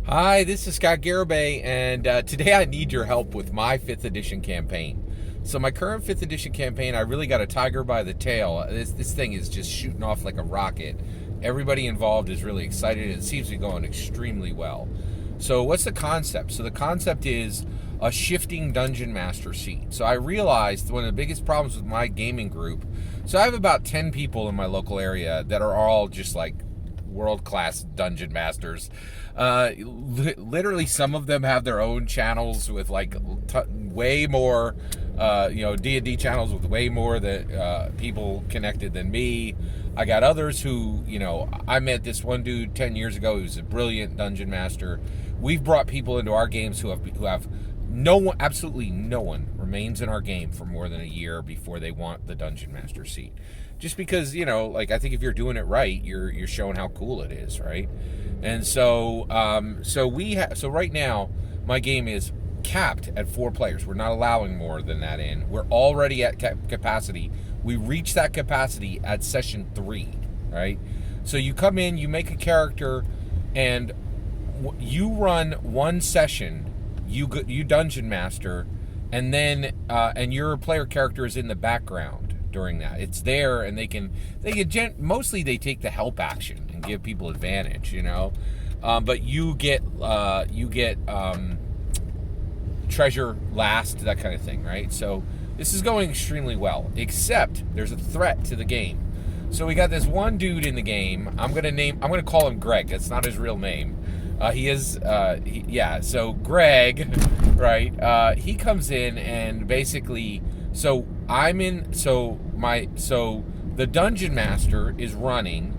Hi, this is Scott Garibay, and today I need your help with my 5th edition campaign. So my current 5th edition campaign, I really got a tiger by the tail. This thing is just shooting off like a rocket. Everybody involved is really excited, and it seems to be going extremely well. So what's the concept? So the concept is a shifting dungeon master seat. So I realized one of the biggest problems with my gaming group, so I have about 10 people in my local area that are all just like world-class dungeon masters. Literally, some of them have their own channels with like way more, D&D channels with way more that people connected than me. I got others who, I met this one dude 10 years ago. He was a brilliant dungeon master. We've brought people into our games who have no one, absolutely no one remains in our game for more than a year before they want the dungeon master seat. Just because, I think if you're doing it right, you're showing how cool it is, right? And so right now my game is capped at 4 players. We're not allowing more than that in. We're already at capacity. We reach that capacity at session 3, right? So you come in, you make a character, and you run one session. You dungeon master, and then and your player character is in the background during that. It's there, and they can mostly they take the help action and give people advantage, but you get treasure last, that kind of thing, right? So this is going extremely well, except there's a threat to the game. So we got this one dude in the game. I'm gonna call him Greg. That's not his real name. So Greg, right? He comes in and basically, the dungeon master is running,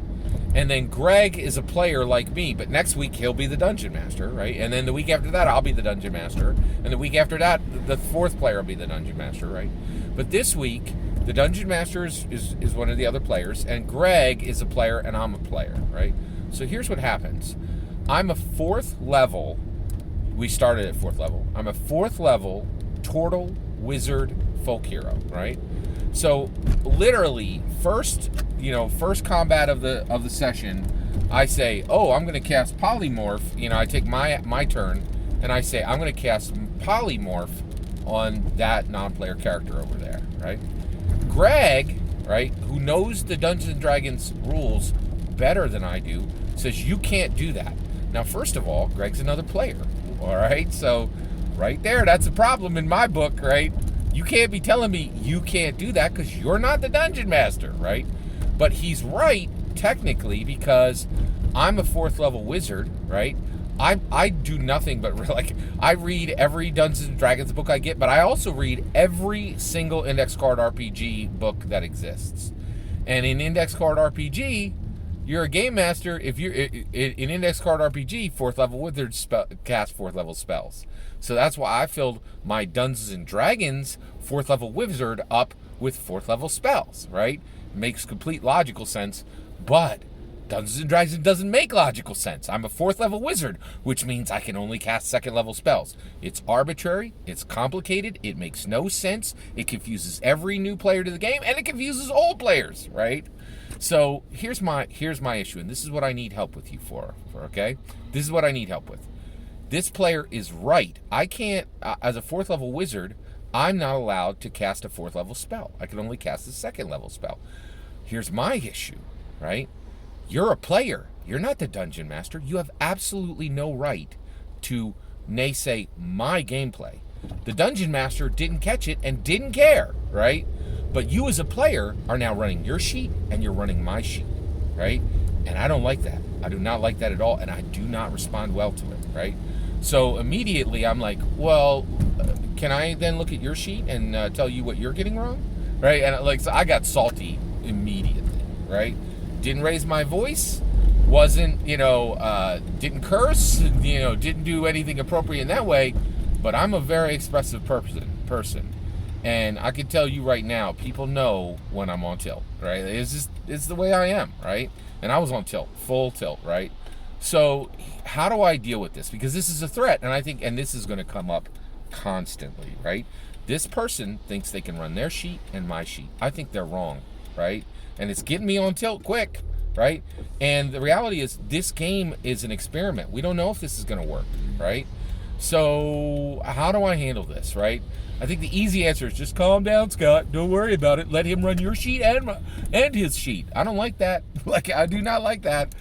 and then Greg is a player like me, but next week he'll be the dungeon master, right? And then the week after that, I'll be the dungeon master, and the week after that, the 4th player will be the dungeon master, right? But this week, the dungeon master is one of the other players, and Greg is a player, and I'm a player, right? So here's what happens. I'm a 4th level. We started at 4th level. I'm a 4th level turtle wizard folk hero, right? So literally, first combat of the session, I say, oh, I'm going to cast polymorph. I take my turn, and I say I'm going to cast polymorph on that non-player character over there, right? Greg, right, who knows the Dungeons and Dragons rules better than I do, says you can't do that. Now, first of all, Greg's another player, all right? So right there, that's a problem in my book, right? You can't be telling me you can't do that because you're not the dungeon master, right? But he's right, technically, because I'm a 4th level wizard, right? I do nothing but, I read every Dungeons and Dragons book I get, but I also read every single index card RPG book that exists. And in index card RPG, you're a game master if you're in Index Card RPG. 4th level wizards cast 4th level spells. So that's why I filled my Dungeons and Dragons 4th level wizard up with 4th level spells. Right? Makes complete logical sense, but Dungeons and Dragons doesn't make logical sense. I'm a 4th level wizard, which means I can only cast 2nd level spells. It's arbitrary. It's complicated. It makes no sense. It confuses every new player to the game, and it confuses old players. Right? So here's my issue, and this is what I need help with you for, okay? This is what I need help with. This player is right. I can't, as a 4th level wizard, I'm not allowed to cast a 4th level spell. I can only cast a 2nd level spell. Here's my issue, right? You're a player. You're not the dungeon master. You have absolutely no right to naysay my gameplay. The dungeon master didn't catch it and didn't care, right? But you as a player are now running your sheet and you're running my sheet, right? And I don't like that. I do not like that at all, and I do not respond well to it, right? So immediately I'm like, well, can I then look at your sheet and tell you what you're getting wrong, right? And so I got salty immediately, right? Didn't raise my voice, didn't curse, didn't do anything appropriate in that way, but I'm a very expressive person. And I can tell you right now, people know when I'm on tilt, right? It's the way I am, right? And I was on tilt, full tilt, right? So how do I deal with this? Because this is a threat, and this is going to come up constantly, right? This person thinks they can run their sheet and my sheet. I think they're wrong, right? And it's getting me on tilt quick. right? And the reality is, this game is an experiment. We don't know if this is going to work, right? So how do I handle this, right? I think the easy answer is just calm down, Scott. Don't worry about it. Let him run your sheet and his sheet. I don't like that. Like, I do not like that.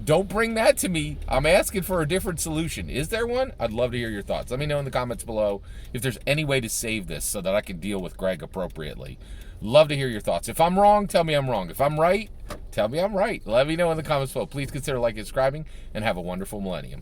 Don't bring that to me. I'm asking for a different solution. Is there one? I'd love to hear your thoughts. Let me know in the comments below if there's any way to save this so that I can deal with Greg appropriately. Love to hear your thoughts. If I'm wrong, tell me I'm wrong. If I'm right, tell me I'm right. Let me know in the comments below. Please consider liking and subscribing, and have a wonderful millennium.